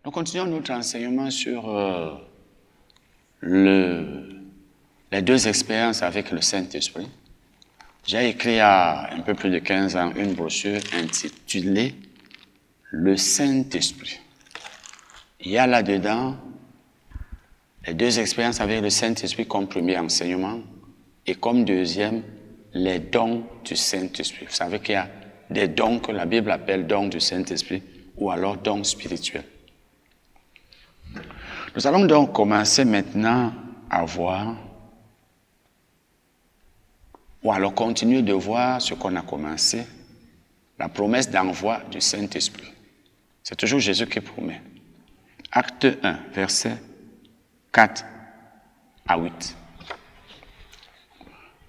Nous continuons notre enseignement sur les deux expériences avec le Saint-Esprit. J'ai écrit il y a un peu plus de 15 ans une brochure intitulée « Le Saint-Esprit ». Il y a là-dedans les deux expériences avec le Saint-Esprit comme premier enseignement et comme deuxième, les dons du Saint-Esprit. Vous savez qu'il y a des dons que la Bible appelle dons du Saint-Esprit ou alors dons spirituels. Nous allons donc commencer maintenant à voir, ou alors continuer de voir ce qu'on a commencé, la promesse d'envoi du Saint-Esprit. C'est toujours Jésus qui promet. Acte 1, versets 4 à 8.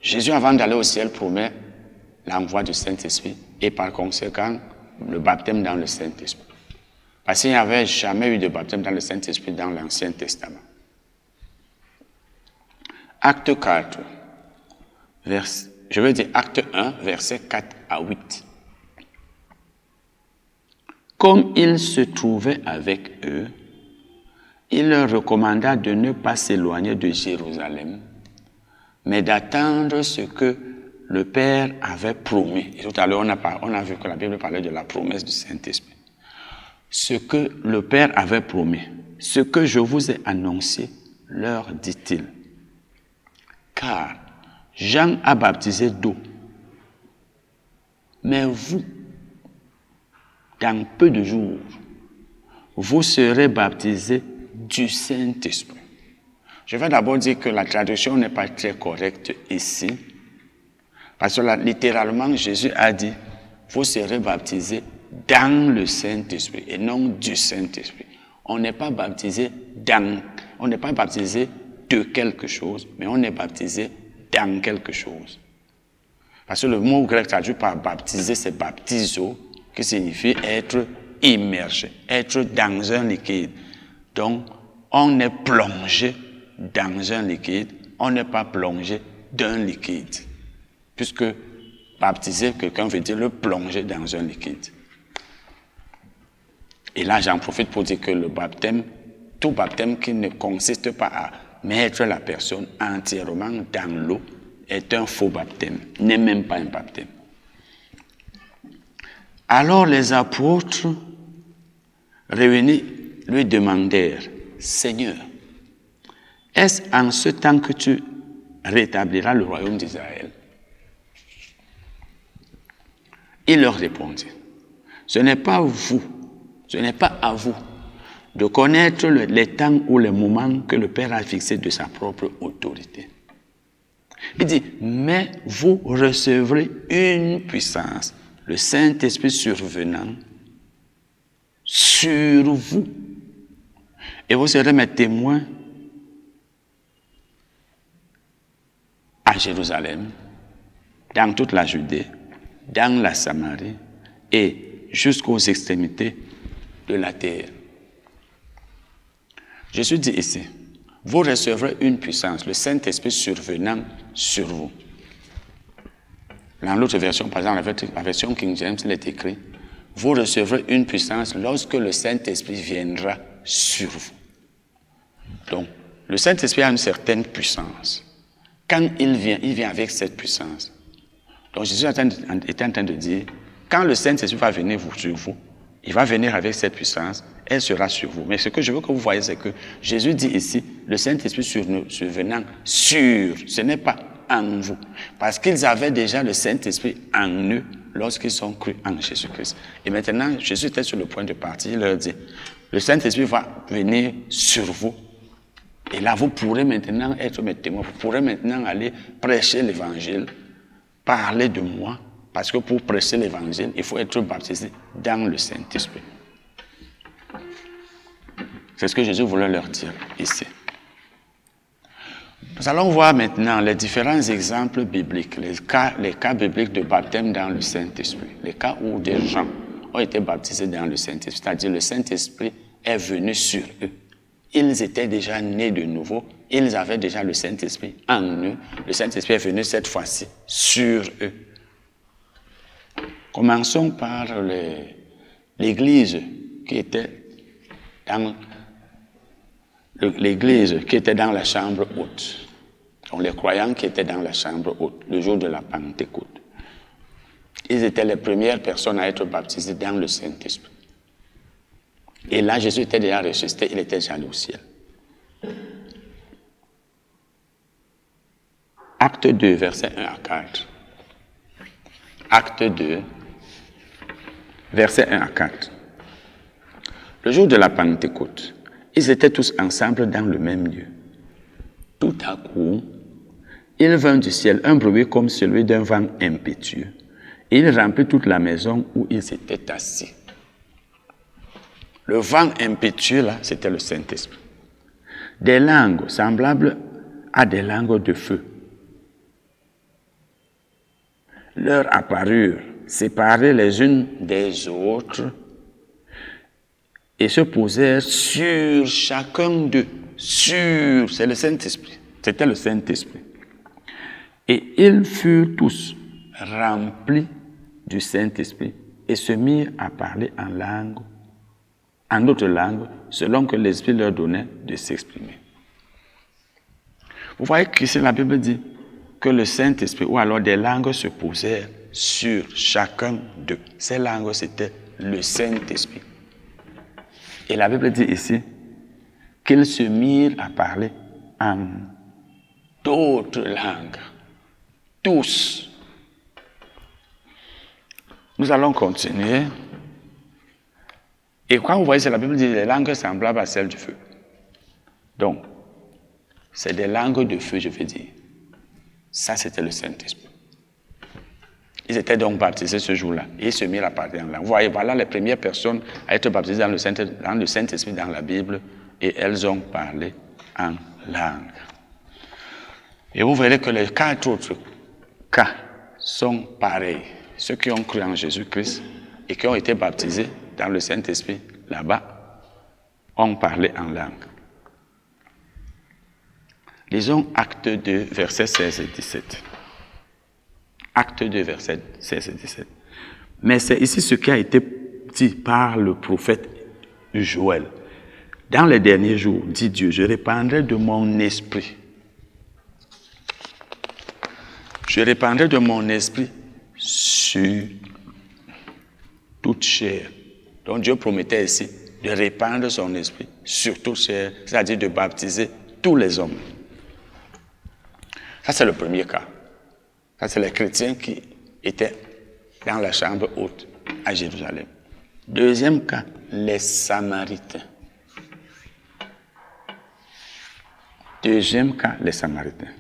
Jésus, avant d'aller au ciel, promet l'envoi du Saint-Esprit et par conséquent, le baptême dans le Saint-Esprit. Parce qu'il n'y avait jamais eu de baptême dans le Saint-Esprit dans l'Ancien Testament. Acte 4, acte 1, versets 4 à 8. Comme il se trouvait avec eux, il leur recommanda de ne pas s'éloigner de Jérusalem, mais d'attendre ce que le Père avait promis. Et tout à l'heure, on a vu que la Bible parlait de la promesse du Saint-Esprit. Ce que le Père avait promis, ce que je vous ai annoncé, leur dit-il. Car Jean a baptisé d'eau, mais vous, dans peu de jours, vous serez baptisés du Saint-Esprit. Je vais d'abord dire que la traduction n'est pas très correcte ici, parce que là, littéralement, Jésus a dit, vous serez baptisés dans le Saint-Esprit et non du Saint-Esprit. On n'est pas baptisé de quelque chose, mais on est baptisé dans quelque chose. Parce que le mot grec traduit par baptiser, c'est baptizo, qui signifie être immergé, être dans un liquide. Donc, on est plongé dans un liquide, on n'est pas plongé d'un liquide. Puisque baptiser, quelqu'un veut dire le plonger dans un liquide. Et là, j'en profite pour dire que le baptême, tout baptême qui ne consiste pas à mettre la personne entièrement dans l'eau, est un faux baptême, n'est même pas un baptême. Alors les apôtres réunis lui demandèrent, « Seigneur, est-ce en ce temps que tu rétabliras le royaume d'Israël ?» Il leur répondit, « Ce n'est pas à vous de connaître les temps ou les moments que le Père a fixés de sa propre autorité. » Il dit, « Mais vous recevrez une puissance, le Saint-Esprit survenant sur vous, et vous serez mes témoins à Jérusalem, dans toute la Judée, dans la Samarie et jusqu'aux extrémités de la terre. » Jésus dit ici, vous recevrez une puissance, le Saint-Esprit survenant sur vous. Dans l'autre version, par exemple, la version King James, il est écrit, vous recevrez une puissance lorsque le Saint-Esprit viendra sur vous. Donc, le Saint-Esprit a une certaine puissance. Quand il vient avec cette puissance. Donc, Jésus est en train de dire, quand le Saint-Esprit va venir sur vous, il va venir avec cette puissance, elle sera sur vous. Mais ce que je veux que vous voyez, c'est que Jésus dit ici, le Saint-Esprit survenant sur, ce n'est pas en vous. Parce qu'ils avaient déjà le Saint-Esprit en eux lorsqu'ils ont cru en Jésus-Christ. Et maintenant, Jésus était sur le point de partir, il leur dit, le Saint-Esprit va venir sur vous. Et là, vous pourrez maintenant être mes témoins, vous pourrez maintenant aller prêcher l'Évangile, parler de moi, parce que pour prêcher l'Évangile, il faut être baptisé dans le Saint-Esprit. C'est ce que Jésus voulait leur dire ici. Nous allons voir maintenant les différents exemples bibliques, les cas bibliques de baptême dans le Saint-Esprit, les cas où des gens ont été baptisés dans le Saint-Esprit, c'est-à-dire le Saint-Esprit est venu sur eux. Ils étaient déjà nés de nouveau, ils avaient déjà le Saint-Esprit en eux, le Saint-Esprit est venu cette fois-ci sur eux. Commençons par l'Église qui était dans l'église qui était dans la chambre haute. Donc les croyants qui étaient dans la chambre haute, le jour de la Pentecôte. Ils étaient les premières personnes à être baptisées dans le Saint-Esprit. Et là, Jésus était déjà ressuscité, il était déjà allé au ciel. Acte 2, versets 1 à 4. Acte 2, versets 1 à 4. Le jour de la Pentecôte, ils étaient tous ensemble dans le même lieu. Tout à coup, il vint du ciel un bruit comme celui d'un vent impétueux. Et il remplit toute la maison où ils étaient assis. Le vent impétueux, là, c'était le Saint-Esprit. Des langues semblables à des langues de feu leur apparurent, séparées les unes des autres, et se posèrent sur chacun d'eux. C'est le Saint-Esprit. C'était le Saint-Esprit. Et ils furent tous remplis du Saint-Esprit et se mirent à parler en d'autres langues, selon que l'Esprit leur donnait de s'exprimer. Vous voyez qu'ici la Bible dit que le Saint-Esprit, ou alors des langues se posèrent sur chacun d'eux. Ces langues, c'était le Saint-Esprit. Et la Bible dit ici qu'ils se mirent à parler en d'autres langues. Tous. Nous allons continuer. Et quand vous voyez, la Bible dit les langues semblables à celles du feu. Donc, c'est des langues de feu, je veux dire. Ça, c'était le Saint-Esprit. Ils étaient donc baptisés ce jour-là. Et ils se mirent à parler en langue. Vous voyez, voilà les premières personnes à être baptisées dans le Saint-Esprit dans la Bible. Et elles ont parlé en langue. Et vous verrez que les 4 autres cas sont pareils. Ceux qui ont cru en Jésus-Christ et qui ont été baptisés dans le Saint-Esprit, là-bas, ont parlé en langue. Lisons Acte 2, versets 16 et 17. Acte 2, versets 16 et 17. Mais c'est ici ce qui a été dit par le prophète Joël. Dans les derniers jours, dit Dieu, je répandrai de mon esprit. Je répandrai de mon esprit sur toute chair. Donc Dieu promettait ici de répandre son esprit sur toute chair, c'est-à-dire de baptiser tous les hommes. Ça, c'est le premier cas. Ça, c'est les chrétiens qui étaient dans la chambre haute à Jérusalem. Deuxième cas, les Samaritains. Deuxième cas, les Samaritains.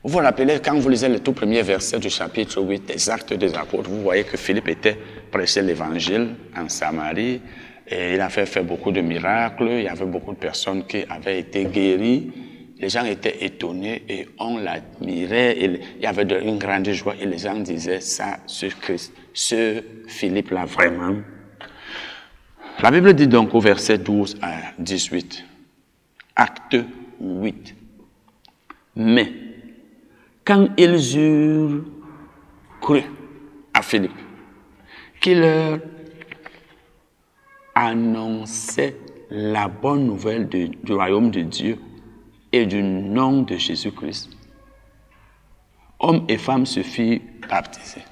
Vous vous rappelez, quand vous lisez le tout premier verset du chapitre 8 des Actes des Apôtres, vous voyez que Philippe était prêché l'évangile en Samarie et il a fait beaucoup de miracles, il y avait beaucoup de personnes qui avaient été guéries, les gens étaient étonnés et on l'admirait, il y avait une grande joie et les gens disaient ça, ce Philippe-là vraiment. La Bible dit donc au verset 12 à 18, Acte 8, mais quand ils eurent cru à Philippe, qui leur annonçait la bonne nouvelle du royaume de Dieu et du nom de Jésus-Christ, hommes et femmes se firent baptiser.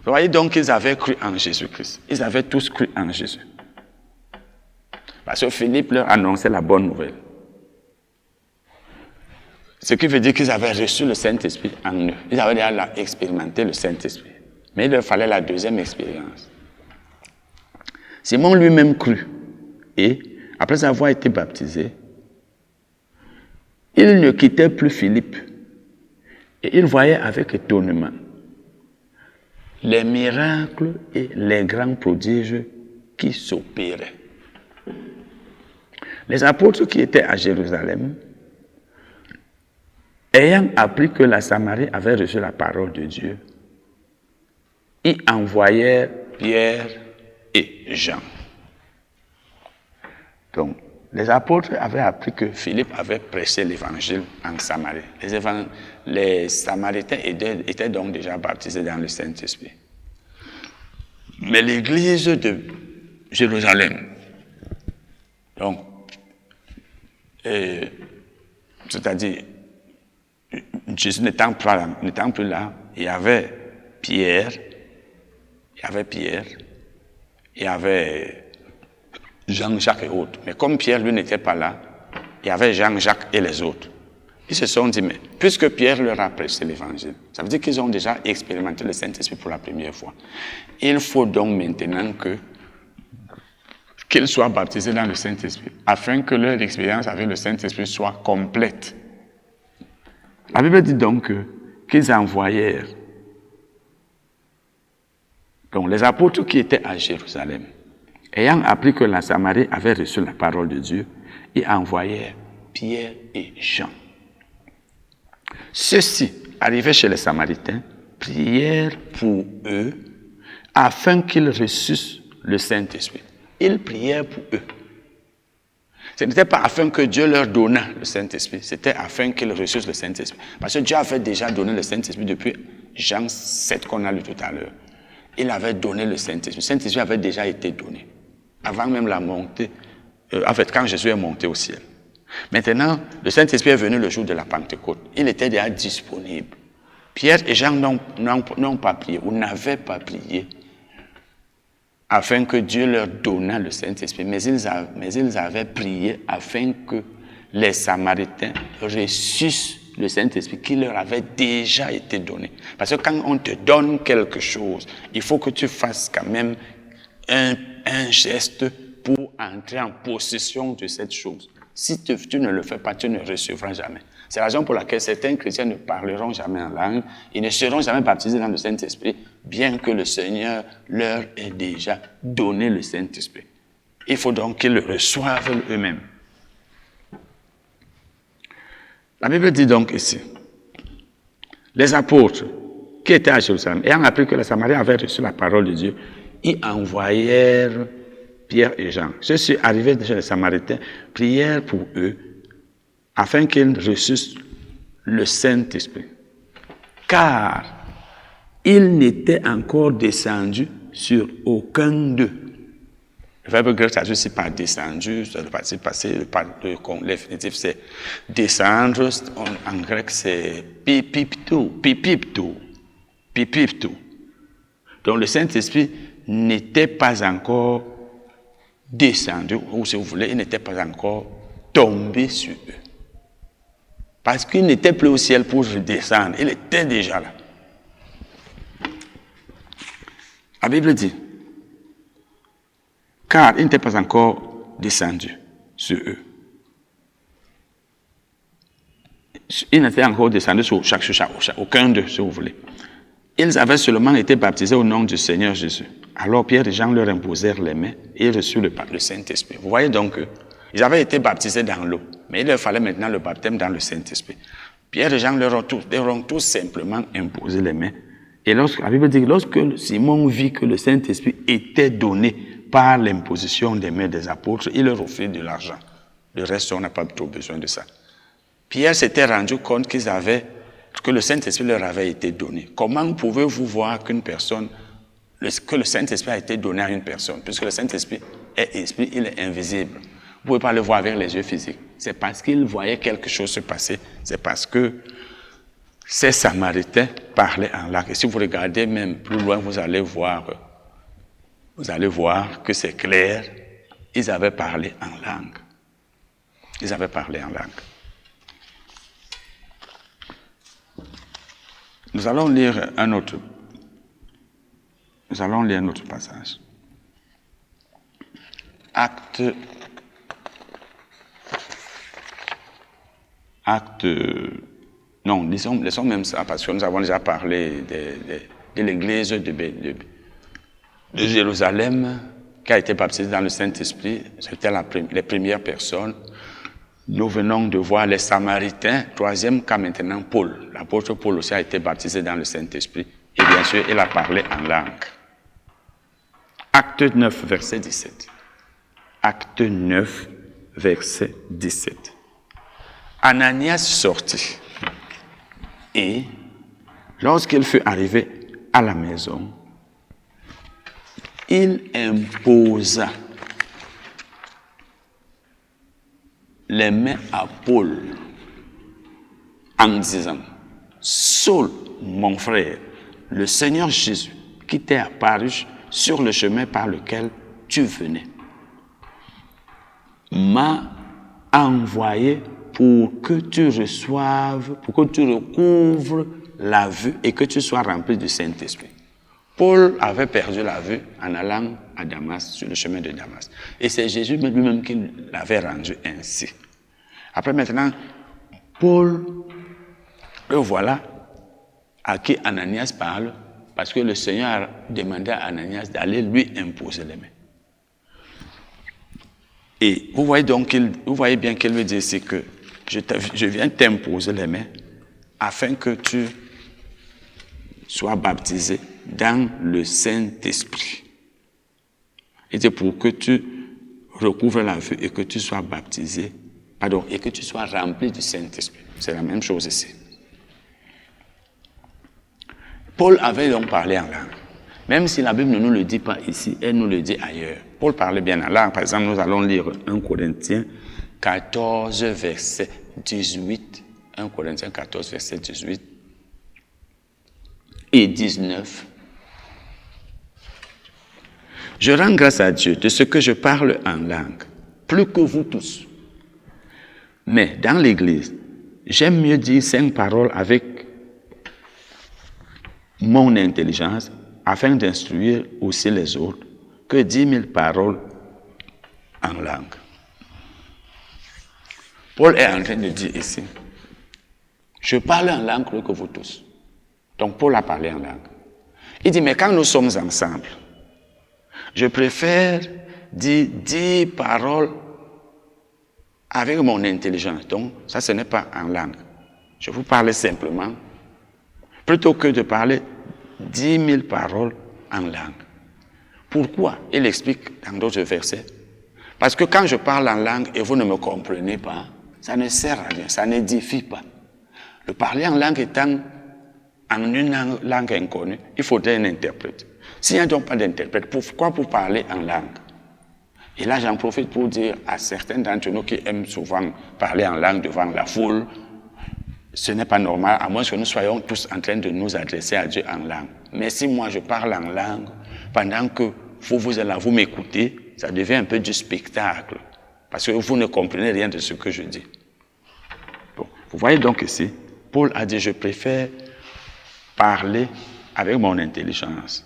Vous voyez donc qu'ils avaient cru en Jésus-Christ. Ils avaient tous cru en Jésus. Parce que Philippe leur annonçait la bonne nouvelle. Ce qui veut dire qu'ils avaient reçu le Saint-Esprit en eux. Ils avaient déjà expérimenté le Saint-Esprit. Mais il leur fallait la deuxième expérience. Simon lui-même crut. Et, après avoir été baptisé, il ne quittait plus Philippe. Et il voyait avec étonnement les miracles et les grands prodiges qui s'opéraient. Les apôtres qui étaient à Jérusalem, ayant appris que la Samarie avait reçu la parole de Dieu, y envoyèrent Pierre et Jean. Donc, les apôtres avaient appris que Philippe avait prêché l'évangile en Samarie. Les Samaritains étaient donc déjà baptisés dans le Saint-Esprit. Mais l'église de Jérusalem Donc, c'est-à-dire, Jésus n'étant plus là, il y avait Pierre, il y avait Jean-Jacques et autres. Mais comme Pierre, lui, n'était pas là, il y avait Jean-Jacques et les autres. Ils se sont dit, mais puisque Pierre leur a prêché l'évangile, ça veut dire qu'ils ont déjà expérimenté le Saint-Esprit pour la première fois. Il faut donc maintenant qu'ils soient baptisés dans le Saint-Esprit, afin que leur expérience avec le Saint-Esprit soit complète. La Bible dit donc qu'ils envoyèrent donc les apôtres qui étaient à Jérusalem, ayant appris que la Samarie avait reçu la parole de Dieu, ils envoyèrent Pierre et Jean. Ceux-ci, arrivés chez les Samaritains, prièrent pour eux afin qu'ils reçussent le Saint-Esprit. Ils prièrent pour eux. Ce n'était pas afin que Dieu leur donnât le Saint-Esprit, c'était afin qu'ils reçussent le Saint-Esprit. Parce que Dieu avait déjà donné le Saint-Esprit depuis Jean 7 qu'on a lu tout à l'heure. Il avait donné le Saint-Esprit. Le Saint-Esprit avait déjà été donné. Avant même la montée, en fait, quand Jésus est monté au ciel. Maintenant, le Saint-Esprit est venu le jour de la Pentecôte. Il était déjà disponible. Pierre et Jean n'ont pas prié, ou n'avaient pas prié, afin que Dieu leur donnât le Saint-Esprit. Mais ils avaient prié afin que les Samaritains reçussent le Saint-Esprit qui leur avait déjà été donné. Parce que quand on te donne quelque chose, il faut que tu fasses quand même un geste pour entrer en possession de cette chose. Si tu ne le fais pas, tu ne recevras jamais. C'est la raison pour laquelle certains chrétiens ne parleront jamais en langue, ils ne seront jamais baptisés dans le Saint-Esprit, bien que le Seigneur leur ait déjà donné le Saint-Esprit. Il faut donc qu'ils le reçoivent eux-mêmes. La Bible dit donc ici, les apôtres qui étaient à Jérusalem, ayant appris que la Samarie avait reçu la parole de Dieu, ils envoyèrent Pierre et Jean. Ceux-ci arrivés chez les Samaritains prièrent pour eux afin qu'ils reçussent le Saint-Esprit. Car il n'était encore descendu sur aucun d'eux. Le verbe grec traduit ici par descendu, le participe passé, l'infinitif c'est descendre, en grec c'est pipipto. Donc le Saint-Esprit n'était pas encore descendu, ou si vous voulez, il n'était pas encore tombé sur eux. Parce qu'il n'était plus au ciel pour descendre, il était déjà là. La Bible dit, car il n'était pas encore descendu sur eux. Il n'était encore descendu sur aucun d'eux, si vous voulez. Ils avaient seulement été baptisés au nom du Seigneur Jésus. Alors Pierre et Jean leur imposèrent les mains et ils reçurent le Saint-Esprit. Vous voyez donc qu'ils avaient été baptisés dans l'eau, mais il leur fallait maintenant le baptême dans le Saint-Esprit. Pierre et Jean leur ont tout simplement imposé les mains. Et la Bible dit que lorsque Simon vit que le Saint-Esprit était donné par l'imposition des mains des apôtres, il leur offrit de l'argent. Le reste, on n'a pas trop besoin de ça. Pierre s'était rendu compte que le Saint-Esprit leur avait été donné. Comment pouvez-vous voir que le Saint-Esprit a été donné à une personne? Puisque le Saint-Esprit est esprit, il est invisible. Vous ne pouvez pas le voir avec les yeux physiques. C'est parce qu'il voyait quelque chose se passer. C'est parce que ces Samaritains parlaient en langue. Et si vous regardez même plus loin, vous allez voir que c'est clair. Ils avaient parlé en langue. Ils avaient parlé en langue. Nous allons lire un autre passage. Laissons même ça, parce que nous avons déjà parlé de l'église de Jérusalem, qui a été baptisée dans le Saint-Esprit. C'était les premières personnes. Nous venons de voir les Samaritains. Troisième cas maintenant, Paul. L'apôtre Paul aussi a été baptisé dans le Saint-Esprit. Et bien sûr, il a parlé en langue. Acte 9, verset 17. Acte 9, verset 17. Ananias sortit. Et lorsqu'il fut arrivé à la maison, il imposa les mains à Paul en disant, Saul, mon frère, le Seigneur Jésus, qui t'est apparu sur le chemin par lequel tu venais, m'a envoyé pour que tu reçoives, pour que tu recouvres la vue et que tu sois rempli du Saint-Esprit. Paul avait perdu la vue en allant à Damas, sur le chemin de Damas. Et c'est Jésus lui-même qui l'avait rendu ainsi. Après maintenant, Paul, le voilà à qui Ananias parle, parce que le Seigneur a demandé à Ananias d'aller lui imposer les mains. Et vous voyez donc, vous voyez bien qu'il veut dire ici que je viens t'imposer les mains afin que tu sois baptisé dans le Saint-Esprit. Et c'est pour que tu recouvres la vue et que tu sois baptisé, et que tu sois rempli du Saint-Esprit. C'est la même chose ici. Paul avait donc parlé en langue. Même si la Bible ne nous le dit pas ici, elle nous le dit ailleurs. Paul parlait bien en langue. Par exemple, nous allons lire 1 Corinthiens 14, verset 18. 1 Corinthiens 14, verset 18 et 19. Je rends grâce à Dieu de ce que je parle en langue, plus que vous tous. Mais dans l'Église, j'aime mieux dire 5 paroles avec mon intelligence, afin d'instruire aussi les autres, que 10 000 paroles en langue. Paul est en train de dire ici, je parle en langue plus que vous tous. Donc Paul a parlé en langue. Il dit, mais quand nous sommes ensemble, je préfère dire 10 paroles avec mon intelligence. Donc ça, ce n'est pas en langue. Je vous parle simplement, plutôt que de parler 10 000 paroles en langue. Pourquoi? Il explique dans d'autres versets. Parce que quand je parle en langue et vous ne me comprenez pas, ça ne sert à rien, ça n'édifie pas. Le parler en langue étant en une langue inconnue, il faudrait un interprète. S'il n'y a donc pas d'interprète, pourquoi vous parler en langue? Et là, j'en profite pour dire à certains d'entre nous qui aiment souvent parler en langue devant la foule, ce n'est pas normal, à moins que nous soyons tous en train de nous adresser à Dieu en langue. Mais si moi je parle en langue, pendant que vous êtes là, vous m'écoutez, ça devient un peu du spectacle. Parce que vous ne comprenez rien de ce que je dis. Bon, vous voyez donc ici, Paul a dit, je préfère parler avec mon intelligence,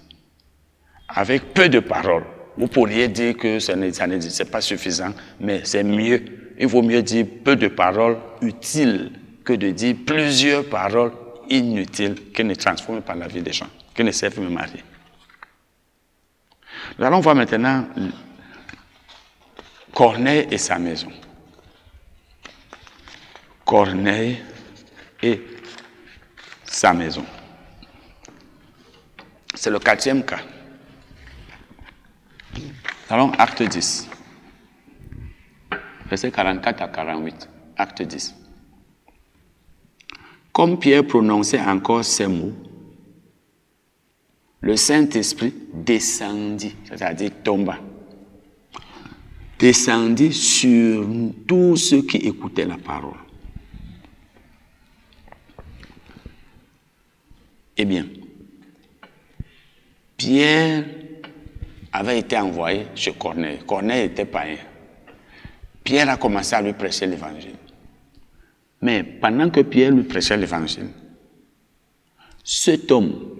avec peu de paroles. Vous pourriez dire que ce n'est pas suffisant, mais c'est mieux. Il vaut mieux dire peu de paroles utiles que de dire plusieurs paroles inutiles qui ne transforment pas la vie des gens, qui ne servent même à rien. Nous allons voir maintenant Corneille et sa maison. Corneille et sa maison. C'est le 4e cas. Allons, acte 10. Verset 44 à 48. Acte 10. Comme Pierre prononçait encore ces mots, le Saint-Esprit descendit, c'est-à-dire tomba, descendit sur tous ceux qui écoutaient la parole. Eh bien, Pierre avait été envoyé chez Corneille. Corneille était païen. Pierre a commencé à lui prêcher l'évangile. Mais pendant que Pierre lui prêchait l'évangile, cet homme,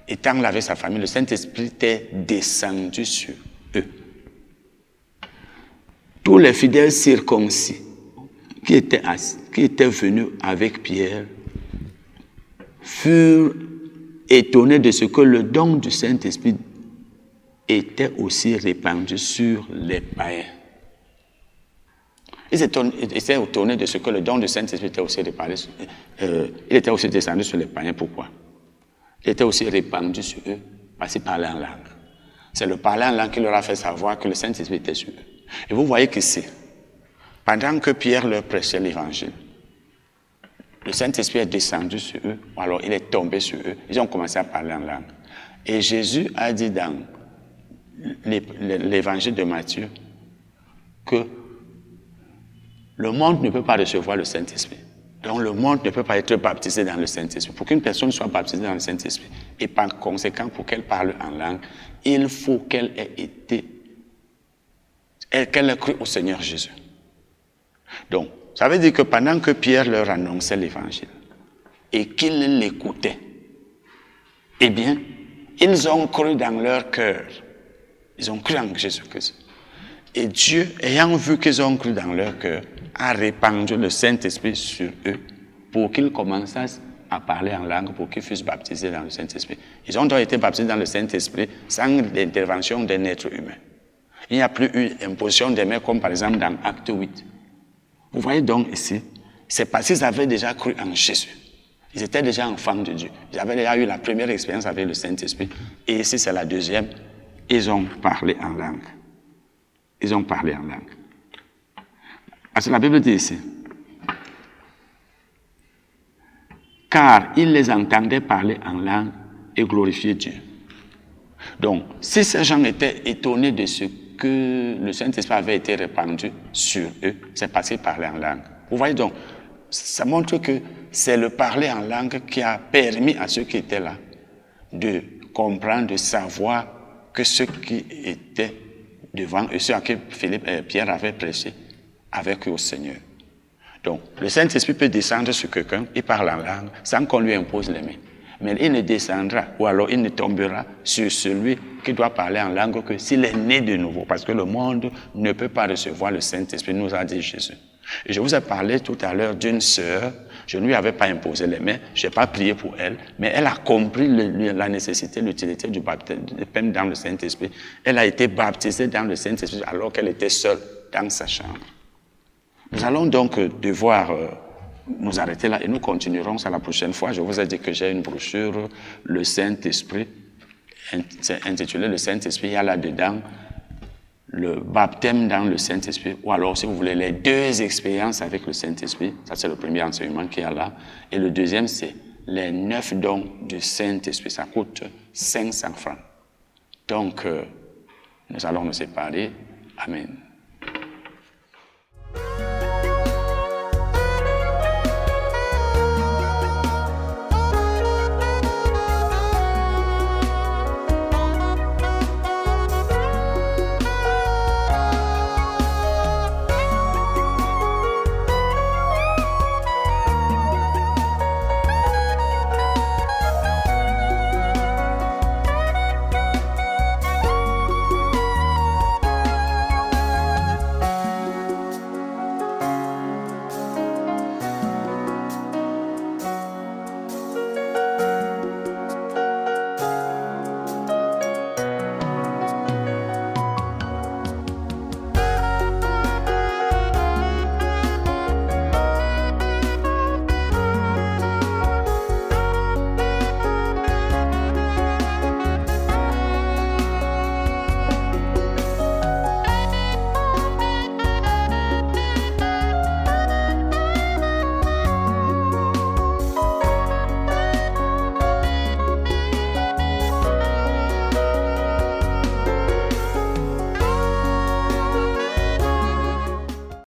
étant là avec sa famille, le Saint-Esprit était descendu sur eux. Tous les fidèles circoncis qui étaient venus avec Pierre furent étonnés de ce que le don du Saint-Esprit était aussi répandu sur les païens. Ils étaient étonnés de ce que le don du Saint-Esprit était aussi répandu. Il était aussi descendu sur les païens. Pourquoi? Il était aussi répandu sur eux parce qu'ils parlaient en langue. C'est le parler en langue qui leur a fait savoir que le Saint-Esprit était sur eux. Et vous voyez qu'ici, pendant que Pierre leur prêchait l'évangile, le Saint-Esprit est descendu sur eux, ou alors il est tombé sur eux. Ils ont commencé à parler en langue. Et Jésus a dit dans l'évangile de Matthieu que Le monde ne peut pas recevoir le Saint-Esprit. Donc le monde ne peut pas être baptisé dans le Saint-Esprit. Pour qu'une personne soit baptisée dans le Saint-Esprit, et par conséquent pour qu'elle parle en langue, il faut qu'elle ait cru au Seigneur Jésus. Donc, ça veut dire que pendant que Pierre leur annonçait l'évangile et qu'ils l'écoutaient, eh bien, ils ont cru dans leur cœur. Ils ont cru en Jésus-Christ. Et Dieu, ayant vu qu'ils ont cru dans leur cœur, a répandu le Saint-Esprit sur eux pour qu'ils commençassent à parler en langue, pour qu'ils fussent baptisés dans le Saint-Esprit. Ils ont donc été baptisés dans le Saint-Esprit sans l'intervention d'un être humain. Il n'y a plus eu imposition des mains comme par exemple dans Acte 8. Vous voyez donc ici, c'est parce qu'ils avaient déjà cru en Jésus. Ils étaient déjà enfants de Dieu. Ils avaient déjà eu la première expérience avec le Saint-Esprit. Et ici, c'est la deuxième. Ils ont parlé en langue. Ils ont parlé en langue. Parce que la Bible dit ici, car ils les entendaient parler en langue et glorifier Dieu. Donc, si ces gens étaient étonnés de ce que le Saint-Esprit avait été répandu sur eux, c'est parce qu'ils parlaient en langue. Vous voyez donc, ça montre que c'est le parler en langue qui a permis à ceux qui étaient là de comprendre, de savoir que ceux qui étaient devant eux, ceux à qui Pierre avait prêché, avaient cru au Seigneur. Donc, le Saint-Esprit peut descendre sur quelqu'un, il parle en langue, sans qu'on lui impose les mains. Mais il ne descendra, ou alors il ne tombera sur celui qui doit parler en langue que s'il est né de nouveau. Parce que le monde ne peut pas recevoir le Saint-Esprit, nous a dit Jésus. Et je vous ai parlé tout à l'heure d'une sœur, je ne lui avais pas imposé les mains, je n'ai pas prié pour elle, mais elle a compris la nécessité, l'utilité du baptême dans le Saint-Esprit. Elle a été baptisée dans le Saint-Esprit alors qu'elle était seule dans sa chambre. Nous allons donc devoir nous arrêter là et nous continuerons ça la prochaine fois. Je vous ai dit que j'ai une brochure, le Saint-Esprit, c'est intitulé le Saint-Esprit. Il y a là-dedans le baptême dans le Saint-Esprit, ou alors si vous voulez les deux expériences avec le Saint-Esprit. Ça c'est le premier enseignement qu'il y a là. Et le deuxième c'est les 9 dons du Saint-Esprit. Ça coûte 500 francs. Donc nous allons nous séparer. Amen.